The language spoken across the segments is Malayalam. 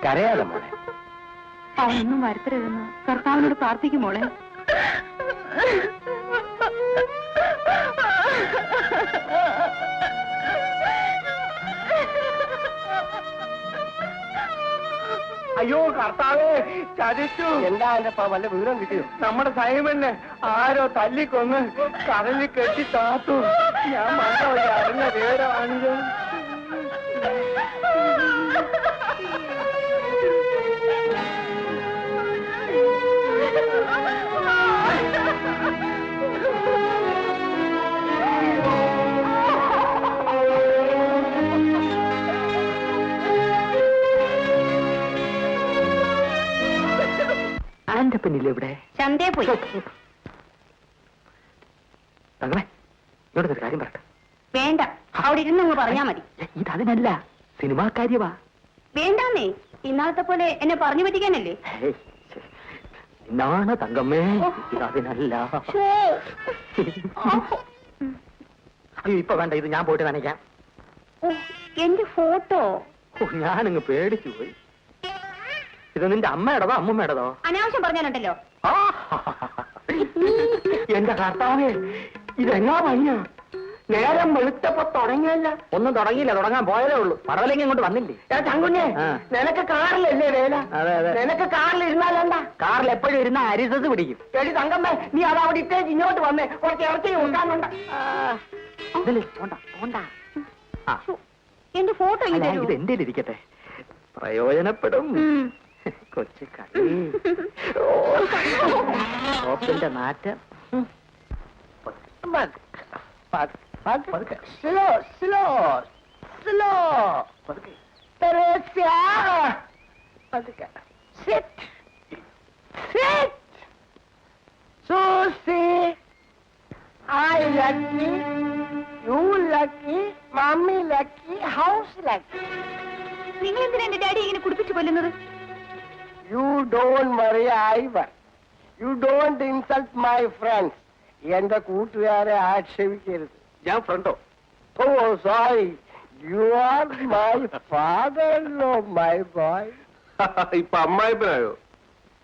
കരയാതെ മോളെ. അവനൊന്നും വരുത്തരുതെന്ന് കർത്താവിനോട് പ്രാർത്ഥിക്കും മോളെ. അയ്യോ കർത്താവേ, ചതിച്ചു. എന്താ എന്റെ വല്ല വിവരം കിട്ടിയോ? നമ്മുടെ സൈമനെ ആരോ തല്ലിക്കൊന്ന് കടലിൽ കെട്ടി താത്തു. ഞാൻ മണ്ടവഴി അറിഞ്ഞ വിവരമാണിത്. ആന്റെ പിന്നില്ലേ ഇവിടെ? ചന്തയെ പോയി. തങ്ങളെ ഇവിടുത്തെ കാര്യം പറട്ടെ. വേണ്ട, അവിടെ ഇരുന്നങ്ങ് പറഞ്ഞാ മതി. ഇതതിനല്ല, സിനിമാ കാര്യവാ. വേണ്ടാന്നേ, ഇന്നാളത്തെ പോലെ എന്നെ പറഞ്ഞു പറ്റിക്കാനല്ലേ? ഇന്നാണ് തങ്കമ്മേ, ഇതതിനല്ല. അയ്യോ ഇപ്പൊ വേണ്ട, ഇത് ഞാൻ പോയിട്ട് നനയ്ക്കാം. എന്റെ ഫോട്ടോ ഞാനിങ്ങ് പേടിച്ചു പോയി. ഇത് നിന്റെ അമ്മയുടേതോ അമ്മൂമ്മയുടേതോ? അനാവശ്യം പറഞ്ഞാലുണ്ടല്ലോ. എന്റെ കർത്താവേ, ഇതെങ്ങാ പയ്യ നേരം വെളുത്തപ്പോ തുടങ്ങിയല്ല. ഒന്നും തുടങ്ങിയില്ല, തുടങ്ങാൻ പോയതേ ഉള്ളൂ. പറവലെങ്കിൽ ഇങ്ങോട്ട് വന്നില്ലേ? ചങ്കുഞ്ഞേ, നിനക്ക് കാറിലല്ലേ വേല? അതെ അതെ, നിനക്ക് കാറിൽ ഇരുന്നാലെന്താ? കാറിൽ എപ്പോഴും ഇരുന്ന അരിസസ് പിടിക്കും. എടി തങ്കമ്മേ, നീ അത് അവിടെ ഇട്ടേക്ക് ഇങ്ങോട്ട് വന്നേ, കുറച്ച് ഇറച്ചി കൊടുക്കാനുണ്ട്. എന്റെ ഫോട്ടോ ഇത് എന്റെ ഇരിക്കട്ടെ, പ്രയോജനപ്പെടും. കൊച്ചു കളി ഓപ്പിന്റെ നാറ്റം. Slow slow slow sit sit. Susie, I lucky, you lucky, mommy lucky, house lucky. നിങ്ങൾ എന്തിനാ എന്റെ ഡാഡി ഇങ്ങനെ കുടിപ്പിച്ചു കൊല്ലുന്നത്? You don't worry, Ivan. You don't insult my friends. എന്റെ കൂട്ടുകാരെ ആക്ഷേപിക്കരുത്. ഞാൻ ഫ്രണ്ടോ? Oh sorry, you are my father law my boy. ഇപ്പൊ അമ്മായിപ്പനായോ?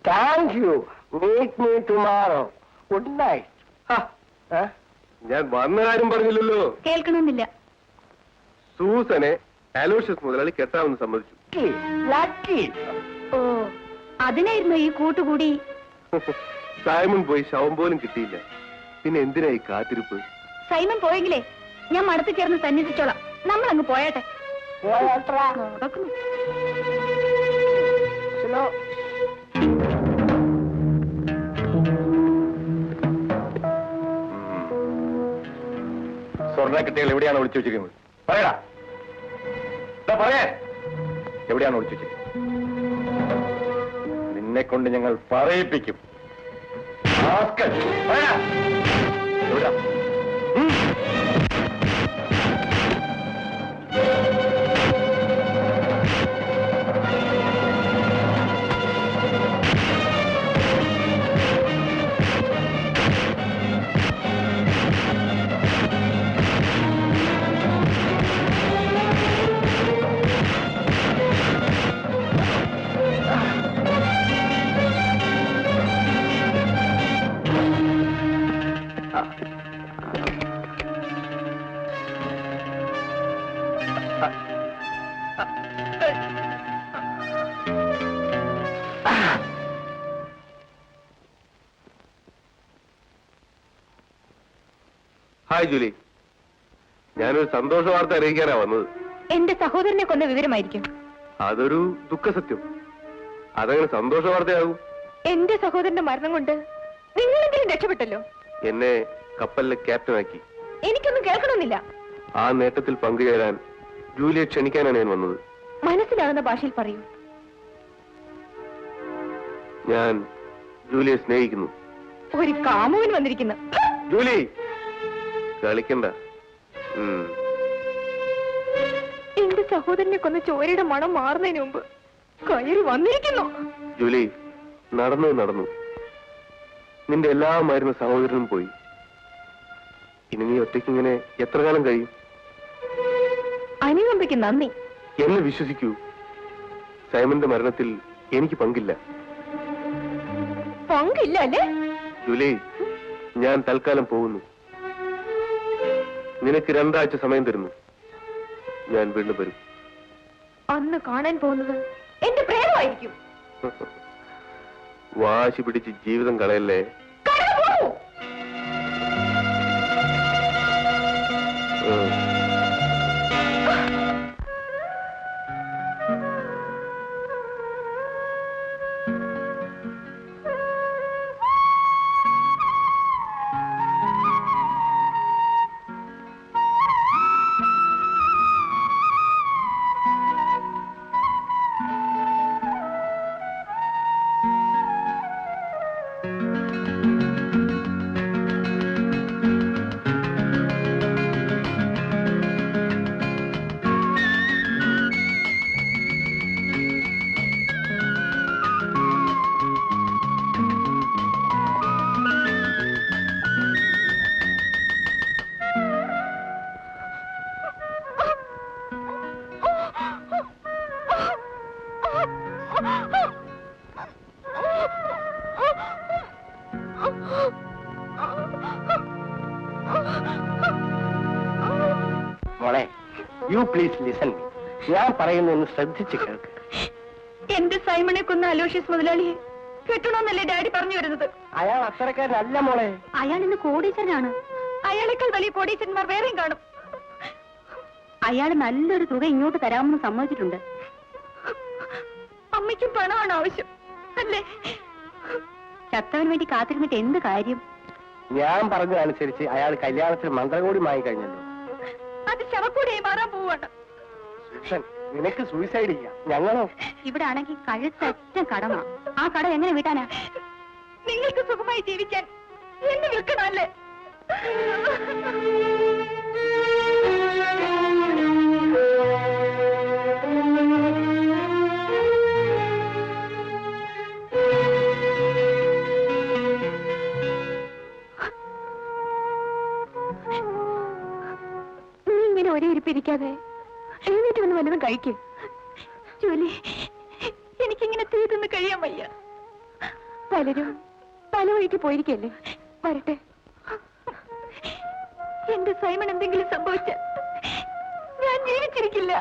Thank you. Meet me tomorrow. Good night. ഞാൻ വന്ന കാര്യം പറഞ്ഞില്ലല്ലോ. കേൾക്കണമെന്നില്ല. സൂസനെ അലോഷ്യസ് മുതലാളി കെട്ടാമെന്ന് സമ്മതിച്ചു. ലക്കി. ഓ, അതിനായിരുന്നു ഈ കൂട്ടുകൂടി. സൈമൺ പോയി ശവം പോലും കിട്ടിയില്ല. പിന്നെ എന്തിനാ ഈ കാത്തിരിപ്പ്? സൈമൺ പോയെങ്കിലേ ഞാൻ മടത്ത് ചേർന്ന് സന്നിധിച്ചോളാം. നമ്മൾ അങ്ങ് പോയാട്ടെ. നടക്കുന്നു. സ്വർണ്ണക്കെട്ടികൾ എവിടെയാണ് ഒളിച്ചു വെച്ചിരിക്കുന്നത്? പറയടാ, പറയാ, എവിടെയാണ് ഒളിച്ചു വെച്ചിരിക്കുന്നത്? നിന്നെ കൊണ്ട് ഞങ്ങൾ പറയിപ്പിക്കും. എവിടാ? ഹായ് ജൂലി, ഞാനൊരു സന്തോഷ വാർത്ത അറിയിക്കാനാ വന്നത്. എന്റെ സഹോദരനെ കൊന്ന വിവരമായിരിക്കും. അതൊരു ദുഃഖസത്യം. അതങ്ങനെ സന്തോഷ വാർത്തയാകും? എന്റെ സഹോദരന്റെ മരണം കൊണ്ട് നിങ്ങളെങ്കിലും രക്ഷപ്പെട്ടല്ലോ. എന്നെ കപ്പലിലെ ക്യാപ്റ്റനാക്കി. എനിക്കൊന്നും കേൾക്കണമെന്നില്ല. ആ നേട്ടത്തിൽ പങ്കുചേരാൻ ജൂലിയെ ക്ഷണിക്കാനാണ് ഞാൻ വന്നത്. മനസ്സിലാകുന്ന ഭാഷയിൽ പറയൂ. ഞാൻ ജൂലിയെ സ്നേഹിക്കുന്നു. ഒരു കാമുകൻ വന്നിരിക്കുന്നു. ജൂലി, കളിക്കണ്ട. എന്റെ സഹോദരനെ കൊന്ന ചോരയുടെ മണം മാറുന്നതിന് മുമ്പ് കയറി വന്നിരിക്കുന്നു. ജൂലി, നടന്നു. നിന്റെ എല്ലാമായിരുന്ന സഹോദരനും പോയി. ഇനി നീ ഒറ്റയ്ക്കിങ്ങനെ എത്ര കാലം കഴിയും? അനുകമ്പയ്ക്ക് നന്ദി. എന്നെ വിശ്വസിക്കൂ, സൈമന്റെ മരണത്തിൽ എനിക്ക് പങ്കില്ല. പങ്കില്ല അല്ലേ? ജൂലി, ഞാൻ തൽക്കാലം പോകുന്നു. നിനക്ക് 2 ആഴ്ച സമയം തരുന്നു. ഞാൻ വീണ്ടും വരും. അന്ന് കാണാൻ പോകുന്നത് എന്റെ പ്രേമമായിരിക്കും. വാശി പിടിച്ച് ജീവിതം കളയല്ലേ. മോളെ, യു പ്ലീസ് ലിസൺ മീ. ഞാൻ പറയുന്നൊന്ന് ശ്രദ്ധിച്ച് കേൾക്ക്. എന്റെ സൈമണെ കൊന്ന അലോഷ്യസ് മുതലാളിയെ കെട്ടണമെന്നല്ലേ ഡാഡി പറഞ്ഞു വരുന്നത്? അയാൾ അത്തരക്കാരനല്ല മോളെ. അയാൾ ഇന്ന് കോടീശ്വരനാണ്. അയാളെക്കാൾ വലിയ കോടീശ്വരന്മാർ വേറെയും കാണും. അയാൾ നല്ലൊരു തുക ഇങ്ങോട്ട് തരാമെന്ന് സമ്മതിച്ചിട്ടുണ്ട്. അമ്മയ്ക്കും പണമാണ് ആവശ്യം അല്ലേ? ചത്തവന് വേണ്ടി കാത്തിരുന്നിട്ട് എന്ത് കാര്യം? ഞാൻ പറഞ്ഞതനുസരിച്ച് അയാൾ കല്യാണത്തിന് മന്ത്രകോടി വാങ്ങിക്കഴിഞ്ഞല്ലോ. അത് ശവക്കൂടിയായി മാറാൻ പോവാണ്. സൂസൻ, നിനക്ക് സൂയിസൈഡ് ചെയ്യാം. ഞങ്ങളോ? ഇവിടെ ആണെങ്കിൽ കഴുത്തറ്റ കടമാ. ആ കടം എങ്ങനെ വീട്ടാനാ? നിങ്ങൾക്ക് സുഖമായി ജീവിക്കാൻ എന്നെ വിൽക്കണമല്ലേ? നീ ഇങ്ങനെ ഒരേ ഇരിപ്പിരിക്കാതെ എഴുന്നേറ്റ് വന്ന് വല്ലതും കഴിക്കും. ജോലി, എനിക്കിങ്ങനെ തീർന്ന് കഴിയാൻ വയ്യ. പലരും പല വഴിക്ക് പോയിരിക്കല്ലേ. വരട്ടെ. എന്റെ സൈമൺ എന്തെങ്കിലും സംഭവിച്ച ഞാൻ ജീവിച്ചിരിക്കില്ല.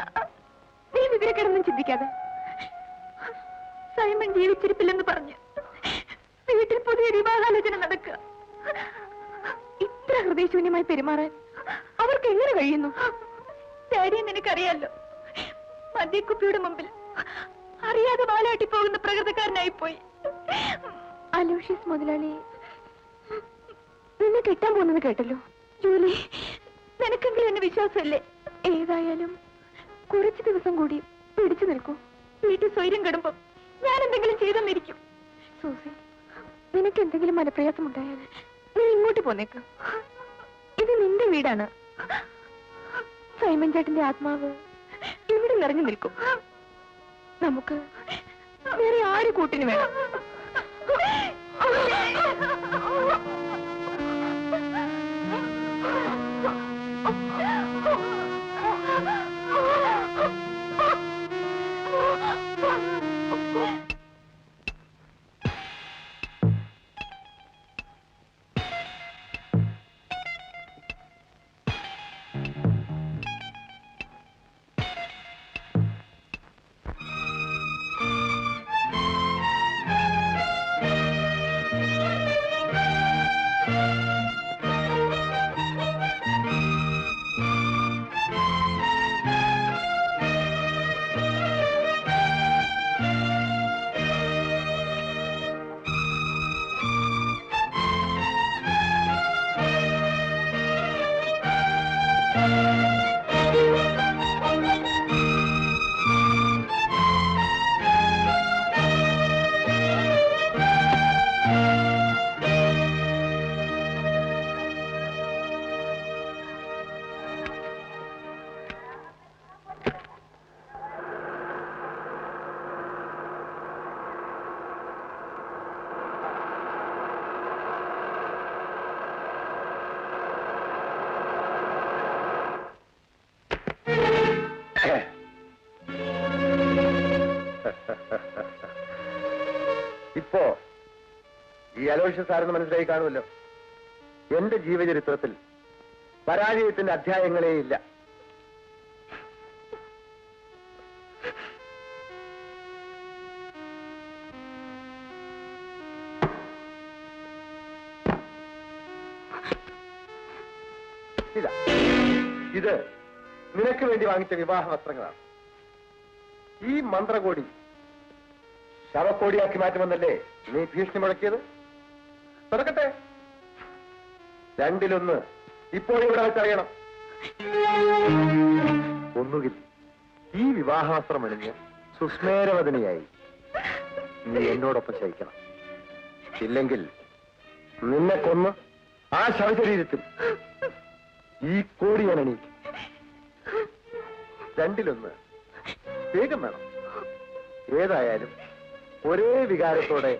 നീ ഇതിനെ കിടന്നും ചിന്തിക്കാതെ. സൈമൺ ജീവിച്ചിരിപ്പില്ലെന്ന് പറഞ്ഞ് വീട്ടിൽ പുതിയ വിവാഹാലോചന നടക്കുക. ഇത്ര ഹൃദയശൂന്യമായി പെരുമാറാൻ അവർക്ക് എങ്ങനെ കഴിയുന്നു? ഡാഡിയെ നിനക്കറിയാലോ, മദ്യക്കുപ്പിയുടെ മുമ്പിൽ അറിയാതെ വാലാട്ടി പോകുന്ന പ്രകൃതക്കാരനായി പോയി. അലോഷ്യസ് മുതലാളി നിന്നെ കെട്ടാൻ പോകുന്നത് കേട്ടല്ലോ. ജൂലി, നിനക്കെങ്കിലും എന്നെ വിശ്വാസമല്ലേ? ഏതായാലും കുറച്ചു ദിവസം കൂടി പിടിച്ചു നിൽക്കൂ. വീട്ടിൽ സ്വൈര്യം കെടുമ്പോ ഞാൻ എന്തെങ്കിലും ചെയ്തെന്നിരിക്കും. സൂസി, നിനക്ക് എന്തെങ്കിലും മനപ്രയാസം ഉണ്ടായാൽ നീ ഇങ്ങോട്ട് പോന്നേക്ക്. ഇത് നിന്റെ വീടാണ്. സൈമൻ ചേട്ടന്റെ ആത്മാവ് ഇവിടെ നിറഞ്ഞു നിൽക്കും. നമുക്ക് വേറെ ആര് കൂട്ടിന് വേണം? ഇപ്പോ ഈ അലോഷ്യ സാറിന് മനസ്സിലായി കാണുമല്ലോ, എന്റെ ജീവചരിത്രത്തിൽ പരാജയത്തിന്റെ അധ്യായങ്ങളേ ഇല്ല. ഇതാ, ഇത് നിനക്ക് വേണ്ടി വാങ്ങിച്ച വിവാഹ വസ്ത്രങ്ങളാണ്. ഈ മന്ത്രകോടി ശവക്കോടിയാക്കി മാറ്റുമെന്നല്ലേ നീ ഭീഷണി മുഴക്കിയത്? തുറക്കട്ടെ. രണ്ടിലൊന്ന് ഇപ്പോഴിവിടെ വെച്ചറിയണം. ഒന്നുകിൽ ഈ വിവാഹാസ്ത്രം അണിഞ്ഞ് സുസ്മേരവദനിയായി നീ എന്നോടൊപ്പം ശയിക്കണം. ഇല്ലെങ്കിൽ നിന്നെ കൊന്ന് ആ ശവശരീരത്തിൽ ഈ കോടി ഞാൻ അണിയിക്കും. രണ്ടിലൊന്ന് വേഗം വേണം. ഏതായാലും ഒരേ വികാരത്തോടെ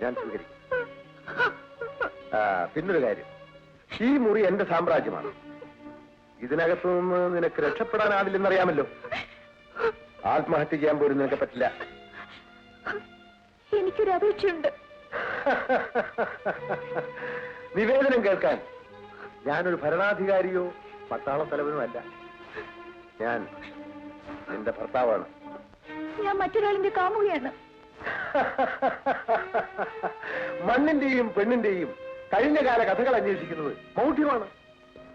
ഞാൻ സ്വീകരിക്കും. പിന്നൊരു കാര്യം, ഈ മുറി എന്റെ സാമ്രാജ്യമാണ്. ഇതിനകത്തു നിന്ന് നിനക്ക് രക്ഷപ്പെടാനാവില്ലെന്നറിയാമല്ലോ. ആത്മഹത്യ ചെയ്യാൻ പോലും നിനക്ക് പറ്റില്ല. എനിക്കൊരു അപേക്ഷയുണ്ട്. നിവേദനം കേൾക്കാൻ ഞാനൊരു ഭരണാധികാരിയോ പട്ടാള തലവനോ അല്ല. ഞാൻ നിന്റെ ഭർത്താവാണ്. ഞാൻ മറ്റൊരാളിന്റെ കാമുകയാണ്. മണ്ണിന്റെയും പെണ്ണിന്റെയും കഴിഞ്ഞകാല കഥകൾ അന്വേഷിക്കുന്നത് മൗഢ്യമാണ്.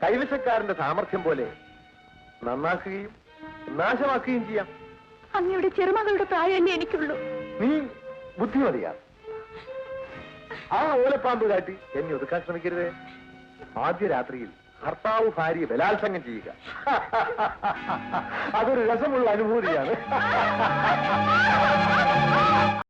കൈവശക്കാരന്റെ സാമർഥ്യം പോലെ നന്നാക്കുകയും നാശമാക്കുകയും ചെയ്യാം. അങ്ങയുടെ ചെറുമകളുടെ പ്രായമല്ലേ എനിക്കുള്ളൂ. നീ ബുദ്ധിമതിയാണ്. ആ ഓലപ്പാമ്പ് കാട്ടി എന്നെ ഒതുക്കാൻ ശ്രമിക്കരുതേ. ആദ്യ രാത്രിയിൽ ഭർത്താവ് ഭാര്യയെ ബലാത്സംഗം ചെയ്യുക അതൊരു രസമുള്ള അനുഭൂതിയാണ്.